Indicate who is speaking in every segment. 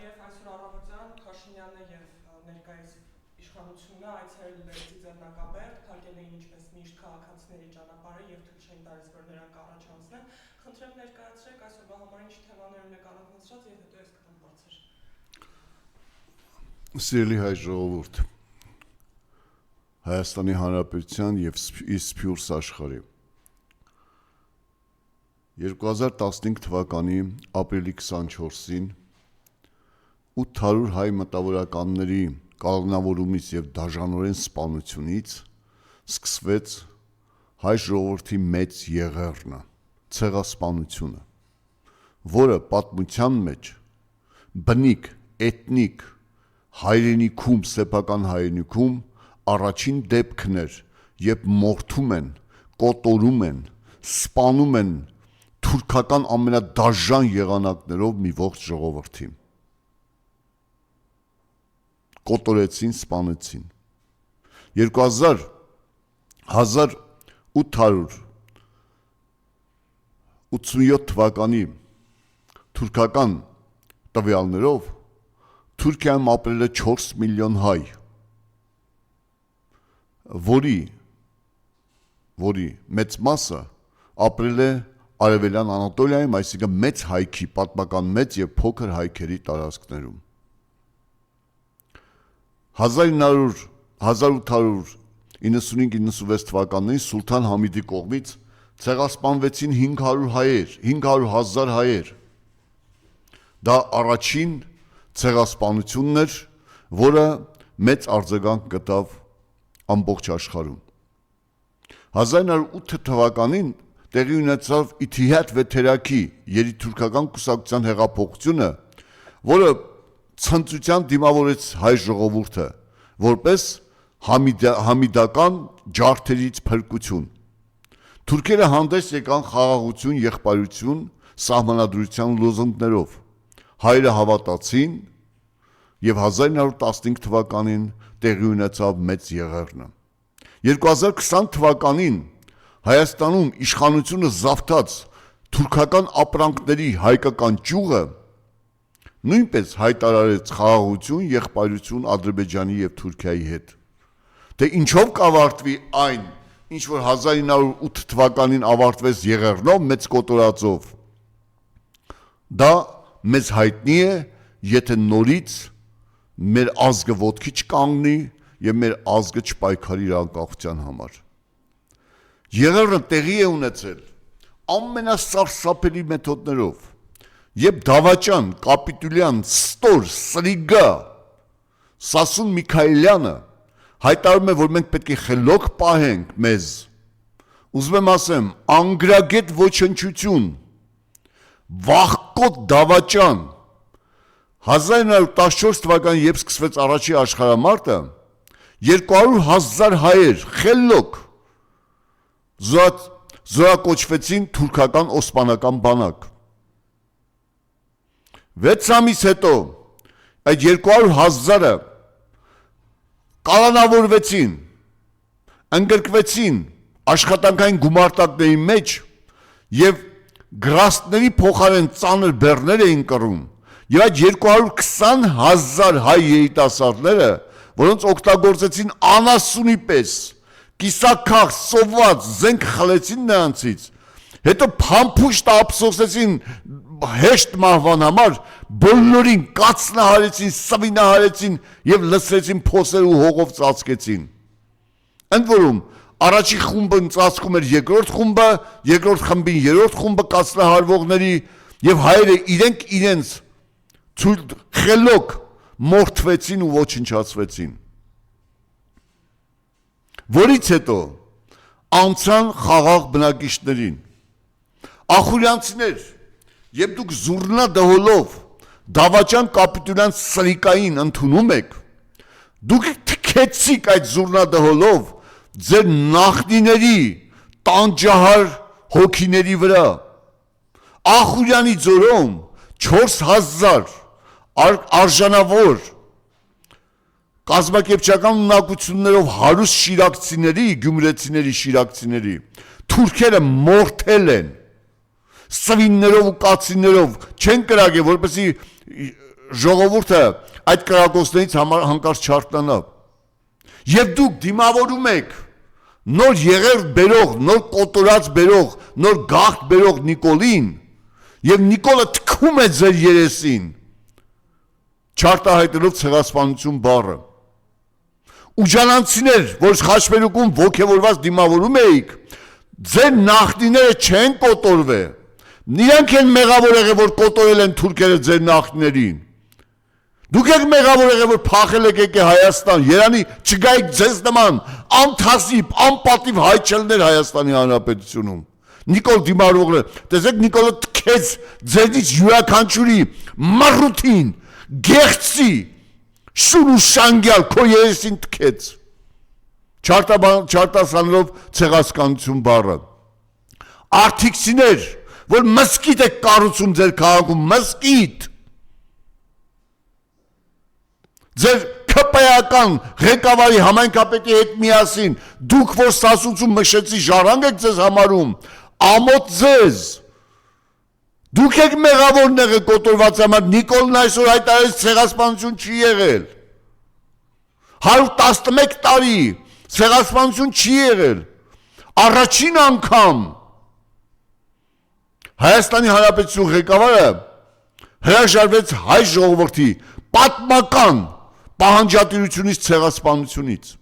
Speaker 1: Եվ այսօր առավոտյան Փաշինյանը եւ ներկայիս իշխանությունը այցելել են Ծիծեռնակաբերդ, փակել էին ինչպես միշտ քաղաքացիների ճանապարհը եւ թույլ չէին տալիս, որ նրանք առաջ անցնեն։ Խնդրեմ ներկայացրեք այսօրվա համար ինչ թեմաներում եք առանձնացրած եւ հետո ես կտամ բացեր։
Speaker 2: Սիրելի հայ ժողովուրդ, Հայաստանի Հանրապետության եւ Սփյուռս աշխարհի 2015 թվականի ապրիլի 24-ին 800 հայ մտավորականների կալանավորումից եւ դաժանորեն սպանությունից սկսվեց հայ ժողովրդի մեծ եղեռնը, ցեղասպանությունը, որը պատմության մեջ բնիկ, էթնիկ հայրենիքում, սեփական հայրենիքում առաջին դեպքն էր, երբ մորթում են, կոտորում են, սպանում են թուրքական ամենադաժան եղանակներով մի ողջ ժողովրդի։ Կոտորեցին, սպանեցին։ 1887 թվականի թուրքական տվյալներով Թուրքիայում ապրել է 4 միլիոն հայ, որի մեծ մասը ապրել է Արևելյան Անատոլիայում, այսինքն մեծ հայքի, պատմական մեծ եւ փոքր հայքերի տարածքներում։ 1895-96 թվականներին Սուլթան Համիդի կողմից ցեղասպանվեցին 500,000 հայեր։ Դա առաջին ցեղասպանությունն էր, որը մեծ արձագանք գտավ ամբողջ աշխարհում։ 1908 թվականին տեղի ունեցավ Իթիհադ Վեթերաքի երիտթուրքական կուսակցության հեղափոխությունը, որը ցնծության դիմավորեց հայ ժողովուրդը, որպես համիդական ջարդերից փրկություն։ Թուրքերը հանդես եկան խաղաղություն, եղբայրություն, սահմանադրության լոզունգներով։ Հայերը հավատացին եւ 1915 թվականին տեղի ունեցավ մեծ եղեռնը։ 2020 թվականին Հայաստանում իշխանությունը զավթած թուրքական ապրանքների հայկական ճյուղը նույնպես հայտարարեց խաղաղություն, եղբայրություն Ադրբեջանի եւ Թուրքիայի հետ։ Թե ինչով կավարտվի այն, ինչ որ 1908 թվականին ավարտվեց եղեռնով, մեծ կոտորածով, դա մեզ հայտնի է, եթե նորից մեր ազգը ոտքի չկանգնի եւ մեր ազգը չպայքարի իր անկախության համար։ Եղեռնը տեղի է ունեցել ամենասարսափելի մեթոդներով, երբ Դավաճան, Կապիտուլյան, Ստոր, Սրիգա, Սասուն Միքայելյանը հայտարարում է, որ մենք պետք է խելոք պահենք մեզ, ուզում եմ ասեմ, անգրագետ ոչնչություն, վախկոտ Դավաճան, 1914 թվականին, երբ սկսվեց առաջի աշխարհամարտը, 200,000 հայեր խելոք զորակոչվեցին թուրքական օսմանական բանակ։ 6 ամիս հետո այդ 200,000-ը կալանավորվեցին, ընդգրկվեցին աշխատանքային գումարտակների մեջ եւ գրաստների փոխարեն ծանր բեռներ էին կռում։ Եվ այդ 220,000 հայ երիտասարդները, որոնց օգտագործեցին անասունի պես, կիսաքաղ, սոված, զենք խլեցին նրանցից, հետո փամփուշտ ափսոսեցին հեշտ մահվան համար, բոլորին կացնահարեցին, սվինահարեցին եւ լցրեցին փոսեր ու հողով ծածկեցին։ Ընդ որում առաջի խումբը ծածկում էր երկրորդ խումբը, երկրորդ խմբին երրորդ խումբը կացնահարվողների եւ հայերը իրենց խելոք մորթվեցին ու ոչնչացվեցին։ Որից հետո անցան խաղաղ բնակիչներին։ Ախուրյանցիներ, երբ դուք զուռնա դհոլով Դավաճան Կապիտուլյան Սրիկային ընդունում եք, դուք թքեցիք այդ զուռնա դհոլով ձեր նախնիների տանջահար հոգիների վրա։ Ախուրյանի ձորում 4,000 արժանավոր կազմակերպչական ունակություններով հարուստ շիրակցիների, գյումրեցիների շիրակցիների թուրքերը մորթել են, սվիններով ու կացիններով չեն կրակել, որպեսզի ժողովուրդը այդ կրակոցներից հանկարծ չարթնանա։ Եվ դուք դիմավորում եք նոր եղերդ բերող, նոր կոտորած բերող, նոր գաղթ բերող Նիկոլին, եւ Նիկոլը թքում է ձեր երեսին, չարտահայտելով ցեղասպանություն բառը։ Ուժանանցիներ, որ Խաչմերուկում ոգևորված դիմավորում էիք, ձեր նախնիները չեն կոտորվել։ Նրանք են մեղավոր եղել, որ կոտորել են թուրքերը ձեր նախնիներին։ Դուք եք մեղավոր եղել, որ փախել եք եկել Հայաստան, Երանի չգայիք ձեզ նման անթասիբ, անպատիվ հայչելներ Հայաստանի Հանրապետությունում։ Նիկոլ դիմավորողը, տեսեք Նիկոլը թքեց ձերից յուրաքանչյուրի մռութին, գեղցի, շուն ու շանգյալ քո երեսին թքեց։ Չարտասանելով ցեղասպանություն բառը։ Արթիքսիներ, որ մսկիթ եք կառուցում ձեր քաղաքում, մսկիթ։ Ձեր քպայական ղեկավարի համայնքապետի հետ միասին դուք որ Սասունցում մշեցի ժառանգ եք ձեզ համարում, ամոթ ձեզ։ Դուք եք մեղավորն եղել կոտորված համար, Նիկոլն այսօր հայտարարեց ցեղասպանություն չի եղել։ 111 տարի ցեղասպանություն չի եղել։ Առաջին անգամ Հայաստանի Հանրապետություն ղեկավարը հրաժարվեց հայ ժողովրդի պատմական պահանջատիրությունից ցեղասպանությունից։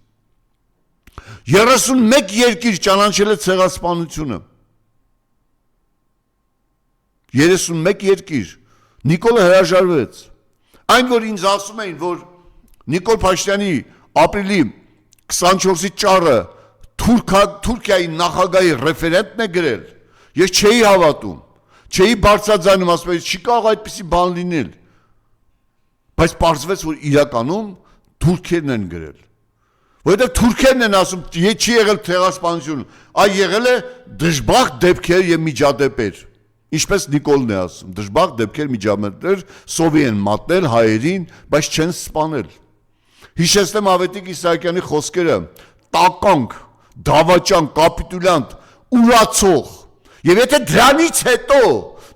Speaker 2: 31 երկիր ճանաչել է ցեղասպանությունը։ 31 երկիր։ Նիկոլը հրաժարվեց։ Այն որ ինձ ասում էին, որ Նիկոլ Փաշինյանի ապրիլի 24-ի ճառը Թուրքիայի նախագահի ռեֆերենտն է գրել, ես չէի հավատում, չէի բարձրաձայնում, ասում եմ, չի կարող այդպիսի բան լինել։ Բայց պարզվեց, որ իրականում թուրքերն են գրել։ Որովհետև թուրքերն են ասում, չի եղել ցեղասպանություն, այլ եղել է դժբախտ դեպքեր եւ միջադեպեր։ Ինչպես Նիկոլն է ասում, դժբախտ դեպքեր, միջադեպեր, սովի են մատնել հայերին, բայց չեն սպանել։ Հիշեցնեմ Ավետիք Իսահակյանի խոսքերը, տականք, դավաճան, կապիտուլյանտ, ուրացող։ Եվ եթե դրանից հետո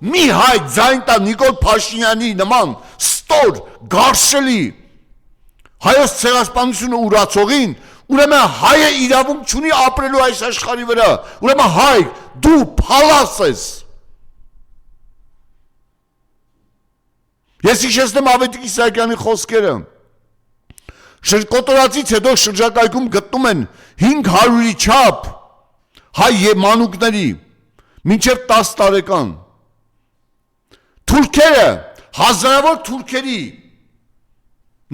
Speaker 2: մի հայ ձայն տա Նիկոլ Փաշինյանի նման ստոր, գարշելի հայոց ցեղասպանությունը ուրացողին, ուրեմն հայը իրավունք չունի ապրելու այս աշխարհի վրա։ Ուրեմն հայ, դու փալաս ես։ Ես հիշեցնեմ Ավետիք Իսահակյանի խոսքերը։ Կոտորածից հետո շրջակայքում գտնում են 500-ի չափ հայ մանուկների, մինչև 10 տարեկան։ Թուրքերը, հազարավոր թուրքերի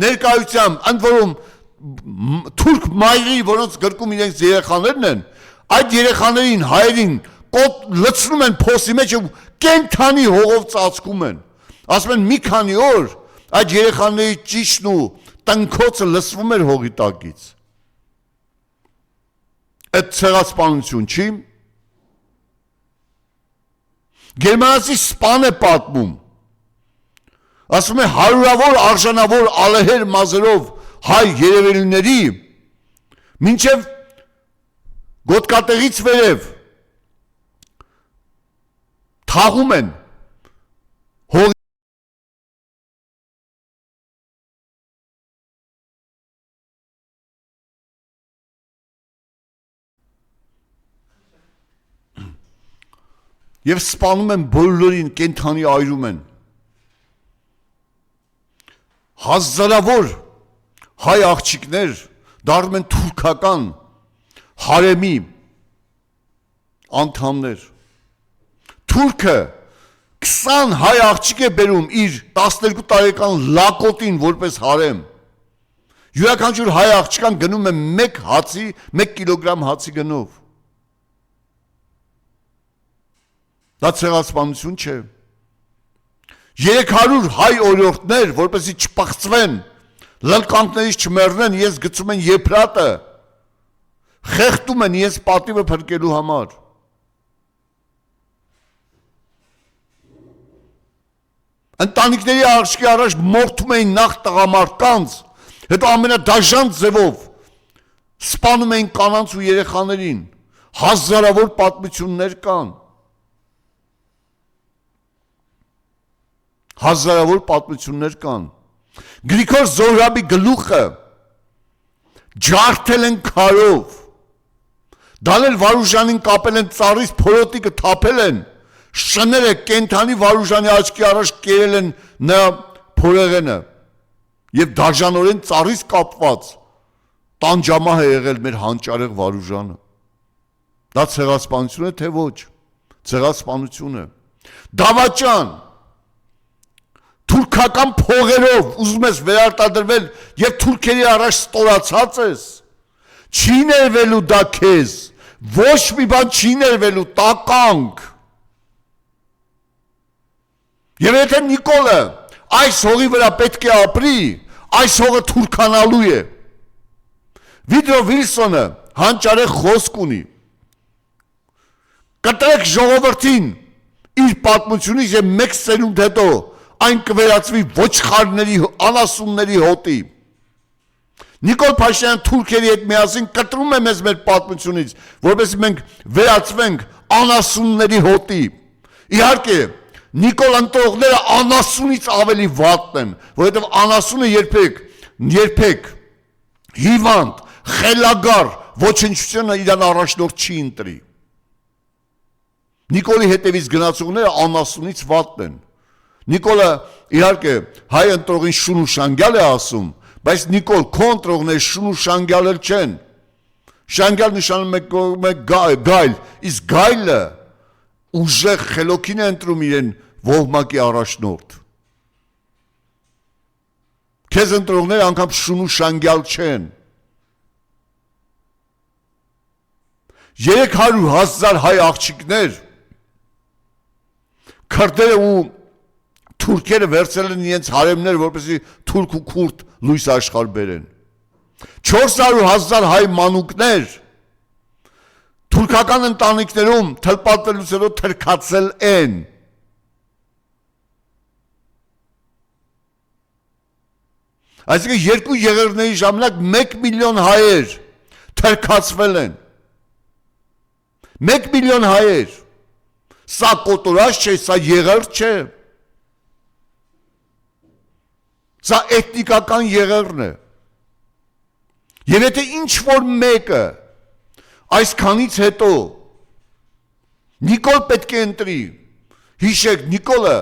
Speaker 2: ներկայությամբ, ընդ որում թուրք մայրի, որոնց գրկում իրենց երեխաներն են, այդ երեխաներին, հայերին լցնում են փոսի մեջ ու կենթանի հողով ծածկում են։ Ասում են մի քանի օր այդ երեխաների ճիշտն ու տնքոցը լսվում էր հողի տակից։ Այդ ցեղասպանություն չի։ Գերմանացի սպան է պատմում, ասում է հարյուրավոր արժանավոր ալեհեր մազերով հայ երևելիների մինչև գոտկատեղից վերև թաղում են հողի և սպանում են բոլորին, կենթանի այրում են։ Հազարավոր հայ աղջիկներ դառնում են թուրքական հարեմի անդամներ։ Թուրքը 20 հայ աղջիկ է բերում իր 12 տարեկան լակոտին որպես հարեմ։ Յուրաքանչյուր հայ աղջկան գնում է 1 կիլոգրամ հացի գնով։ Դա ցեղասպանություն չէ։ 300 հայ օրիորդներ, որպեսզի չպղծվեն, լլկանքներից չմեռնեն, ես գցում են եփրատը, խեղդում են ես պատիվը փրկելու համար։ Ընտանիքների աղջիկի առաջ մորթում էին նախ տղամարդկանց, հետո ամենադաժան ձևով սպանում էին կանանց ու երեխաներին, հազարավոր պատմություններ կան։ հազարավոր պատմություններ կան։ Գրիգոր Զոհրաբի գլուխը ջարդել են քարով, դալել Վարուժանին կապել են ծառից փորոտիկը թափել են, շները կենթանի Վարուժանի աչքի առաջ կերել են նրա փորեղենը եւ դաժանորեն ծառից կապված տանջամահ է եղել մեր հանճարեղ Վարուժանը։ Դա ցեղասպանություն է թե ոչ։ Ցեղասպանություն է։ Դավաճան թուրքական փողերով ուզում ես վերարտադրվել եւ թուրքերի առաջ ստորացած ես։ Չի ներվելու դա քեզ, ոչ մի բան չի ներվելու, տականք։ Եվ եթե Նիկոլը այս հողի վրա պետք է ապրի, այս հողը թուրքանալու է։ Վիդրո Վիլսոնը հանճարեղ խոսք ունի։ Կտրեք ժողովրդին իր պատմությունից եւ մեկ սերունդ հետո այն կվերածվի ոչխարների, անասունների հոտի։ Նիկոլ Փաշինյանը թուրքերի հետ միասին կտրում է մեզ մեր պատմությունից, որովհետեւ մենք վերածվենք անասունների հոտի։ Իհարկե, Նիկոլ ընտրողները անասունից ավելի վատն են, որովհետեւ անասունը երբեք հիվանդ, խելագար ոչնչությունը իրան առաջնորդ չի ընտրի։ Նիկոլի հետևից գնացողները անասունից վատն են։ Նիկոլը իհարկե հայ ընտրողին շուն ու շանգյալ է ասում, բայց Նիկոլ քո ընտրողները շուն ու շանգյալ էլ չեն։ Շանգյալ նշանում է գայլ, իսկ գայլը ուժեղ խելոքին է ընտրում իրեն ոհմակի առաջնորդ։ Քեզ ընտրողները անգամ շուն ու շանգյալ չեն։ 300,000 հայ աղջիկներ քրդերը ու թուրքերը վերցրել են իրենց հարեմներ, որպեսզի թուրք ու քուրդ լույս աշխարհ բերեն։ 400,000 հայ մանուկներ թուրքական ընտանիքներում թլպատվելուց հետո թրքացել են։ Այսինքն երկու եղերների ժամանակ 1 միլիոն հայեր թրքացվել են։ 1 միլիոն հայեր։ Սա կոտորած չէ, սա եղերդ չէ։ Սա էթնիկական եղերն է։ Եվ եթե ինչ-որ մեկը այսքանից հետո Նիկոլ պետք է ընտրի, հիշեք, Նիկոլը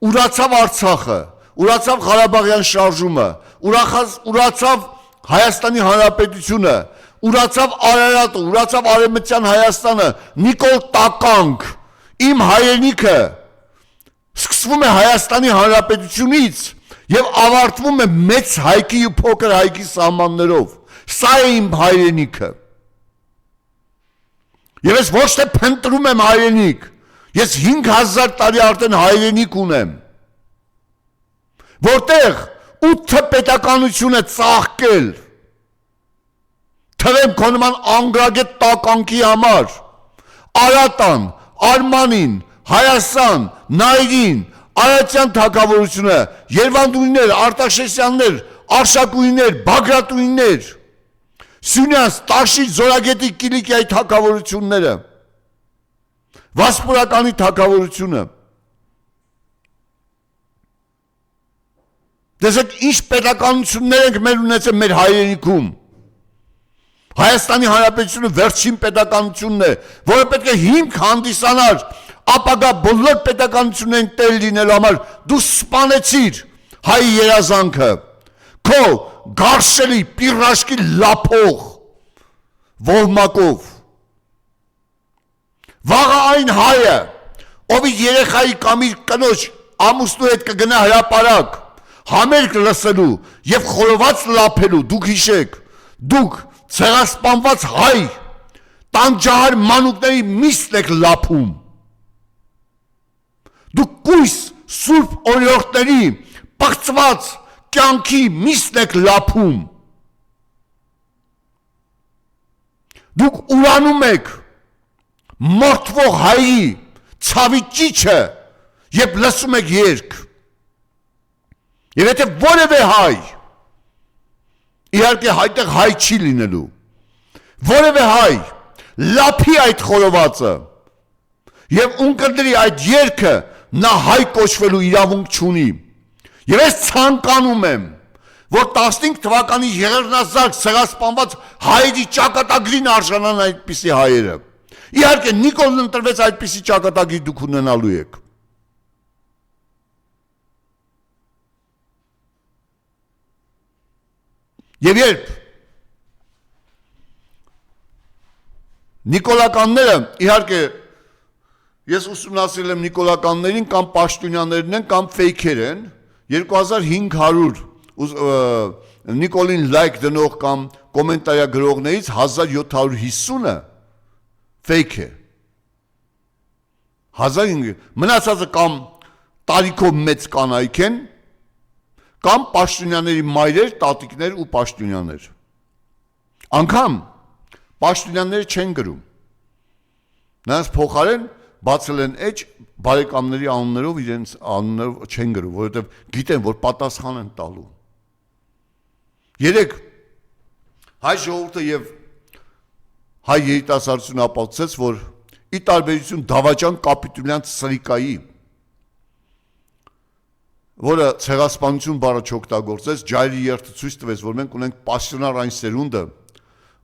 Speaker 2: ուրացավ Արցախը, ուրացավ Ղարաբաղյան շարժումը, ուրացավ Հայաստանի Հանրապետությունը, ուրացավ Արարատը, ուրացավ Արևմտյան Հայաստանը, Նիկոլ տականք, իմ հայրենիքը սկսվում է Հայաստանի Հանրապետությունից եւ ավարտվում է մեծ հայքի ու փոքր հայքի սահմաններով։ Սա է իմ հայրենիքը։ Եվ ես ոչ թե փնտրում եմ հայրենիք, ես 5000 տարի արդեն հայրենիք ունեմ, որտեղ 8 պետականություն է ծաղկել, թվեմ քո նման անգրագետ տականքի համար, Արատան, Արմանին, Հայաստան, Նայրին, Արարատյան թագավորությունը, Երվանդունիներ, Արտաշեսյաններ, Արշակունիներ, Բագրատունիներ, Սյունյաց, Տաշի, Զորագետի, Կիլիկիայի թագավորությունները, Վասպուրականի թագավորությունը։ Տեսեք, ինչ պետականություններ ենք մեր ունեցել մեր հայրենիքում։ Հայաստանի Հանրապետությունը վերջին պետականությունն է, որը պետք է հիմք հանդիսանար ապագա բոլոր պետականություններին տեր լինելու համար։ Դու սպանեցիր հայ երազանքը, քո գարշելի, պիրաշկի լափող ոհմակով։ Վաղը այն հայը, ով իր երեխայի կամ իր կնոջ ամուսնու հետ կգնա հրապարակ, համերգ լսելու եւ խորոված լափելու, դուք հիշեք, դուք ցեղասպանված հայ տանջահար մանուկների միստ եք լափում։ Դուք կույս սուրբ օրիորդների պղծված կյանքի միստ եք լափում։ Դուք ուրանում եք մորթվող հայի ցավի ճիչը եւ լսում եք երգ։ Եվ եթե որևէ հայ, իհարկե հայտեղ հայ չի լինելու, որևէ հայ լափի այդ խորովածը եւ ունկնդրի այդ երգը, նա հայ կոչվելու իրավունք չունի։ Եվ ես ցանկանում եմ, որ 15 թվականի եղեռնազարկ ցեղասպանված հայերի ճակատագրին արժանան այդպիսի հայերը։ Իհարկե Նիկոլն ընտրվեց այդպիսի ճակատագրի դուք ունենալու եք։ Եվ երբ Նիկոլականները, իհարկե ես ուսումնասիրել եմ նիկոլականներին կամ պաշտոնյաներն են կամ ֆեյքեր են, 2500 Նիկոլին լայք դնող կամ կոմենտարիա գրողներից 1750-ը ֆեյք է։ 1500 մնացածը կամ տարիքով մեծ կանայք են, կամ պաշտոնյաների մայրեր, տատիկներ ու պաշտոնյաներ։ Անգամ պաշտոնյաները չեն գրում։ Նրանց փոխարեն բացել են էջ բարեկամների անուններով իրենց անուններով չեն գրում, որովհետև գիտեն, որ պատասխան են տալու։ Երեք հայ ժողովուրդը եւ հայ երիտասարդությունը ապացուցեց, որ ի տարբերություն Դավաճան կապիտուլյան սրիկայի, որը ցեղասպանություն բառը չօգտագործեց, ջայրի երթը ցույց տվեց, որ մենք ունենք պասիոնար այն սերունդը,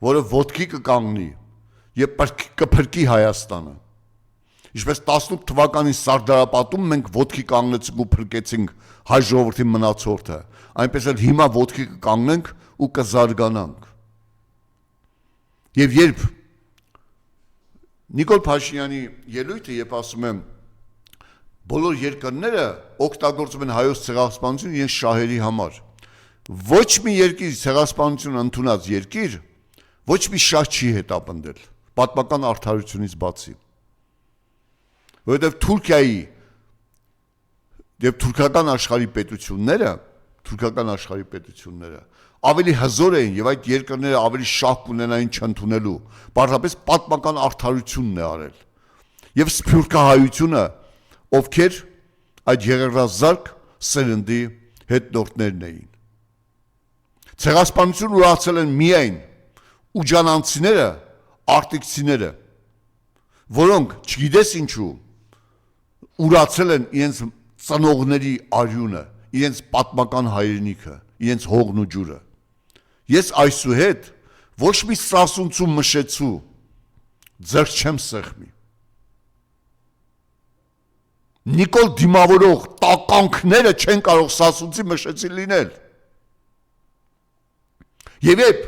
Speaker 2: որը ոտքի կկանգնի եւ կփրկի Հայաստանը։ Ինչպես 18 թվականի Սարդարապատում մենք ոտքի կանգնեցինք ու փրկեցինք հայ ժողովրդի մնացորդը, այնպես էլ հիմա ոտքի կկանգնենք ու կզարգանանք։ Եվ երբ Նիկոլ Փաշինյանի ելույթը, երբ ասում եմ, բոլոր երկրները օգտագործում են հայոց ցեղասպանությունը իրենց շահերի համար, ոչ մի երկիր ցեղասպանություն ընդունած երկիր ոչ մի շահ չի հետապնդել պատմական արդարությունից բացի, որովհետև Թուրքիայի եւ թուրքական աշխարհի պետությունները ավելի հզոր էին եւ այդ երկրները ավելի շահ կունենային չընդունելու, պարզապես պատմական արդարությունն է արել։ Եվ սփյուռքահայությունը, ովքեր այդ եղեռնազարկ սերնդի հետնորդներն էին։ Ցեղասպանություն ուրացել են միայն ուջանանցիները, արտիկցիները, որոնք չգիտես ինչու ուրացել են իրենց ծնողների արյունը, իրենց պատմական հայրենիքը, իրենց հողն ու ջուրը։ Ես այսուհետ ոչ մի սասունցու մշեցու ձեռք չեմ սեղմի։ Նիկոլ դիմավորող տականքները չեն կարող սասունցի մշեցի լինել։ Եվ երբ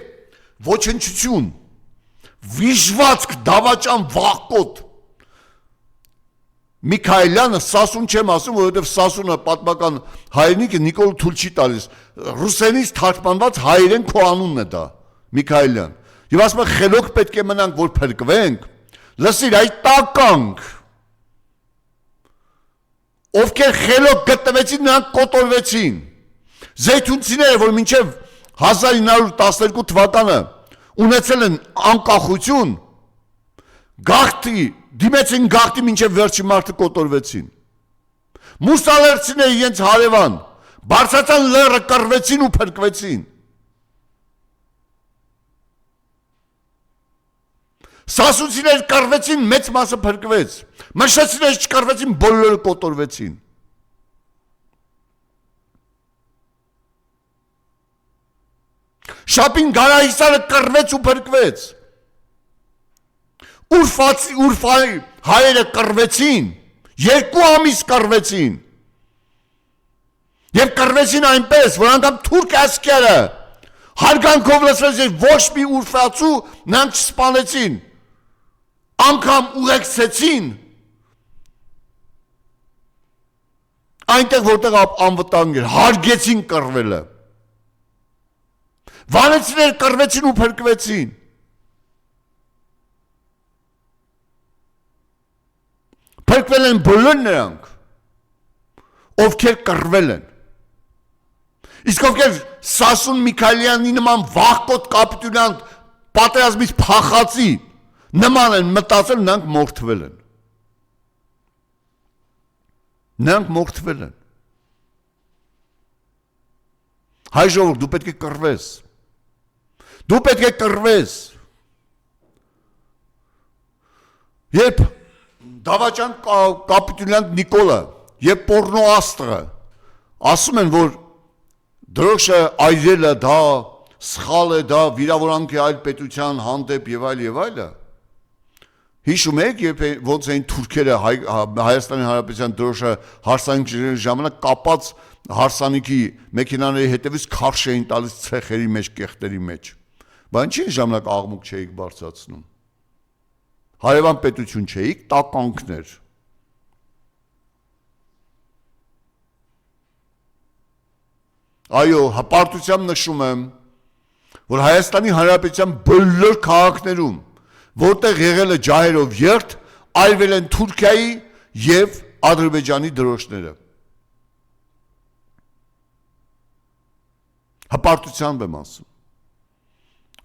Speaker 2: ոչնչություն, վիժվածք, դավաճան, վախկոտ Միքայելյանը, սասուն չեմ ասում, որովհետև սասունը պատմական հայրենիքը Նիկոլը թույլ չի տալիս, ռուսերենից թարգմանված հայերեն քո անունն է դա, Միքայելյան։ Եվ ասում է խելոք պետք է մնանք, որ փրկվենք, լսիր այդ տականք, ովքեր խելոք գտնվեցին, նրանք կոտորվեցին։ Զեյթունցիները, որ մինչև 1912 թվականը ունեցել են անկախություն, գաղթի, դիմեցին գաղթի մինչև վերջի մարդը կոտորվեցին։ Մուսալերցիները իրենց հարևան, բարձրացան լեռը կռվեցին ու փրկվեցին։ Սասունցիները կռվեցին, մեծ մասը փրկվեց։ Մշեցիները չկռվեցին, բոլորը կոտորվեցին։ Շապին Գարահիսարը կռվեց ու փրկվեց։ Ուրֆայի հայերը կռվեցին, 2 ամիս կռվեցին։ Եվ կռվեցին այնպես, որ անգամ թուրք ասկերը հարգանքով լսվեց, եւ ոչ մի ուրֆացու նրանք չսպանեցին։ Անգամ ուղեկցեցին այնտեղ որտեղ անվտանգ էր, հարգեցին կռվելը։ Վանեցիները կռվեցին ու փրկվեցին։ Փրկվել են բոլոր նրանք, ովքեր կռվել են։ Իսկ ովքեր Սասուն Միքայելյանի նման վախկոտ կապիտուլյանտ պատերազմից փախածի նման են մտածել, նրանք մորթվել են։ Նրանք մորթվել են։ Հայ ժողովուրդ, դու պետք է կռվես։ Դու պետք է կռվես։ Երբ Դավաճան կապիտուլյանտ Նիկոլը եւ պորնո աստրը ասում են, որ դրոշը այրելը դա սխալ է, դա վիրավորանք է այլ պետության հանդեպ եւ այլը։ Հիշում եք, երբ ոնց էին թուրքերը Հայաստանի Հանրապետության դրոշը հարսանիքի ժամանակ կապած հարսանիքի մեքենաների հետևից քարշ էին տալիս ցեխերի մեջ, կեղտերի մեջ։ Բայց ինչ ժամանակ աղմուկ չէիք բարձրացնում։ Հարևան պետություն չէիք, տականքներ։ Այո, հպարտությամբ նշում եմ, որ Հայաստանի Հանրապետության բոլոր քաղաքներում, որտեղ եղել է ջահերով երթ, այրվել են Թուրքիայի եւ Ադրբեջանի դրոշները։ Հպարտությամբ եմ ասում,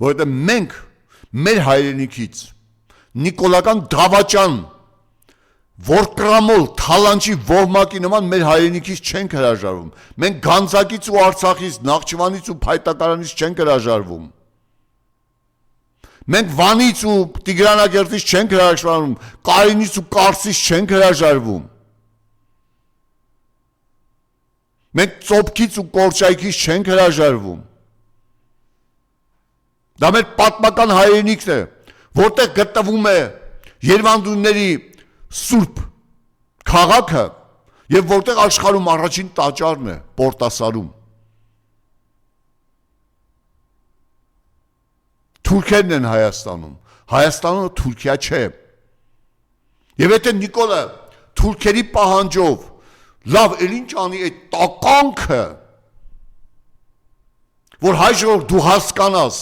Speaker 2: որովհետեւ մենք մեր հայրենիքից նիկոլական դավաճան Որկրամոլ, թալանչի ոհմակի նման մեր հայրենիքից չենք հրաժարվում։ Մենք Գանձակից ու Արցախից, Նախճիվանից ու Փայտակարանից չենք հրաժարվում։ Մենք Վանից ու Տիգրանագերտից չենք հրաժարվում, Կարինից ու Կարսից չենք հրաժարվում։ Մենք Ծոփքից ու Կորճայքից չենք հրաժարվում։ Դա մեր պատմական հայրենիքն է, որտեղ գտնվում է Երևանդունների Սուրբ քաղաքը եւ որտեղ աշխարհում առաջին տաճարն է Պորտասարում։ Թուրքերն են Հայաստանում, Հայաստանը Թուրքիա չէ։ Եվ եթե Նիկոլը թուրքերի պահանջով լավ էլ ինչ անի այդ տականքը, որ հայ ժողովուրդ դու հասկանաս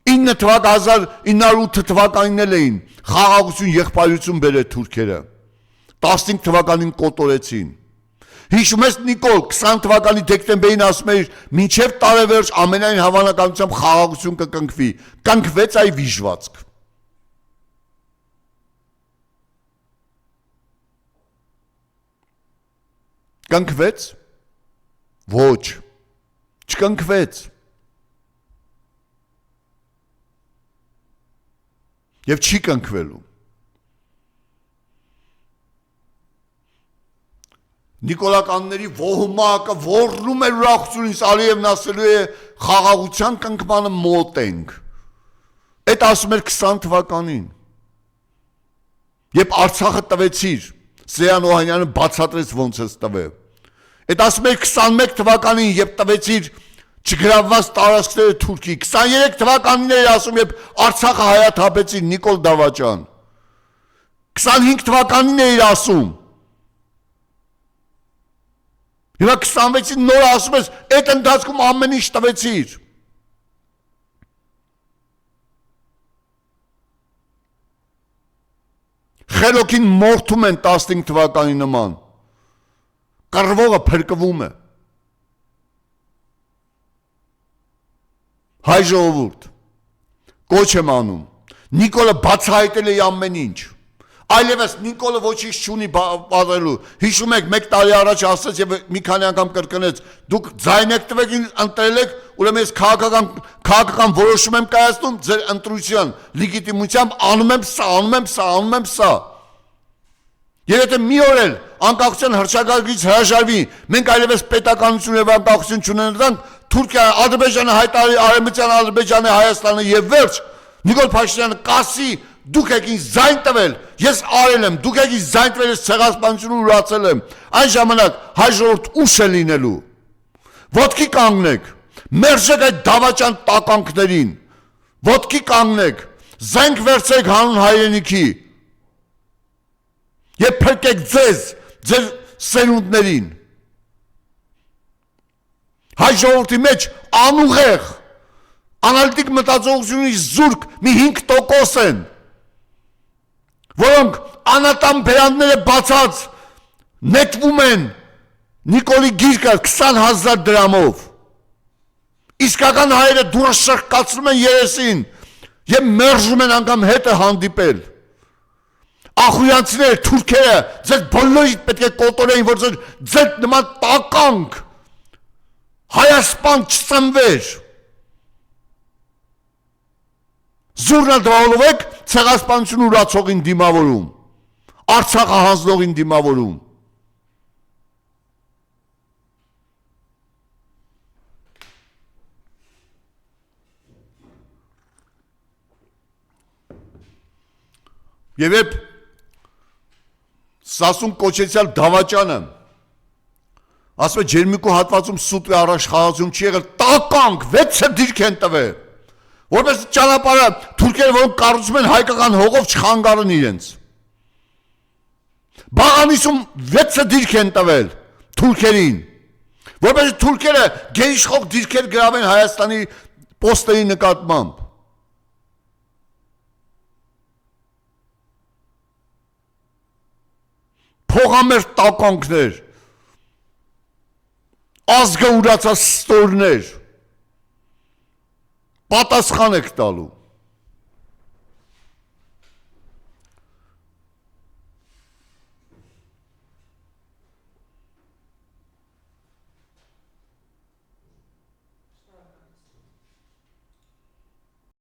Speaker 2: 1908 թվականին էին խաղաղություն եղբայրություն բերել թուրքերը, 15 թվականին կոտորեցին։ Հիշում ես Նիկոլ 20 թվականի դեկտեմբերին ասում էր մինչև տարեվերջ ամենայն հավանականությամբ խաղաղություն կկնքվի, կնքվեց այ վիժվածք։ Կնքվեց։ Ոչ, չկնքվեց։ Եվ չի կնքվելու։ Նիկոլականների ոհմակը ոռնում է ուրախությունից, Ալիևն ասելու է խաղաղության կնքմանը մոտ ենք։ Այդ ասում էր 20 թվականին։ Երբ Արցախը տվեցիր, Սեյան Օհանյանը բացատրեց ոնց է տվել։ Այդ ասում էր 21 թվականին, երբ տվեցիր չգրավված տարածքները Թուրքի, 23 թվականին էր ասում, երբ Արցախը հայաթափեցին Նիկոլ Դավաճան, 25 թվականին էր ասում, հիմա 26-ին նոր ասում ես, այդ ընթացքում ամեն ինչ տվեցիր։ Խելոքին մորթում են 15 թվականի նման, կռվողը փրկվում է։ Հայ ժողովուրդ, կոչ եմ անում, Նիկոլը բացահայտել է ամեն ինչ, այլևս Նիկոլը ոչինչ չունի պատելու, հիշում եք մեկ տարի առաջ ասեց և մի քանի անգամ կրկնեց, դուք ձայն եք տվեք ընտրել եք, ուրեմն ես քաղաքական որոշում եմ կայացնում ձեր ընտրության լեգիտիմությամբ անում եմ սա։ Եվ եթե մի օր էլ անկախության հռչակագրից հրաժարվի, մենք այլևս պետականություն և անկախություն չունենանք, Թուրքիա, Ադրբեջանը հայտարարի Արևմտյան Ադրբեջանը, Հայաստանը եւ վերջ, Նիկոլ Փաշինյանը կասի, դուք եք ինձ ձայն տվել, ես արել եմ, դուք եք ինձ ձայն տվել, ես ցեղասպանությունը ուրացել եմ։ Այն ժամանակ հայ ժողովուրդ ուշ է լինելու։ Ոտքի կանգնեք, մերժեք այդ դավաճան տականքներին։ Ոտքի կանգնեք, զենք վերցրեք հանուն հայրենիքի։ Եվ փրկեք ձեզ, ձեր սերունդներին։ Հայ ժողովրդի մեջ անուղեղ, անալիտիկ մտածողությունից զուրկ մի 5% են, որոնք անատամ բերանները բացած նետվում են Նիկոլի գիրկը 20,000 դրամով, իսկական հայերը դուրը շրկացնում են երեսին և մերժում են անգամ հետը հանդիպել, ախույանցիները, թուրքերը, ձեզ բոլորիդ պետք է կոտորեին, որ ձեզ նման տականք, Հայասպան չծնվեր, զուրնա դվալով եք ցեղասպանություն ուրացողին դիմավորում, Արցախը հանձնողին դիմավորում։ Եվ երբ Սասուն կոչեցյալ դավաճանը ասում է ջերմիկու հատվածում սուտ է առաջխաղացում չի եղել, տականք 6 դիրք են տվել, որպես ճանապարհը թուրքերը որոնք կառուցում են հայկական հողով չխանգարեն իրենց։ Բաղանիսում 6 դիրք են տվել թուրքերին, որպես թուրքերը գերիշխող դիրքեր գրավեն Հայաստանի պոստերի նկատմամբ։ Փողամերձ տականքներ, ազգը ուրացած ստորներ, պատասխան եք տալու։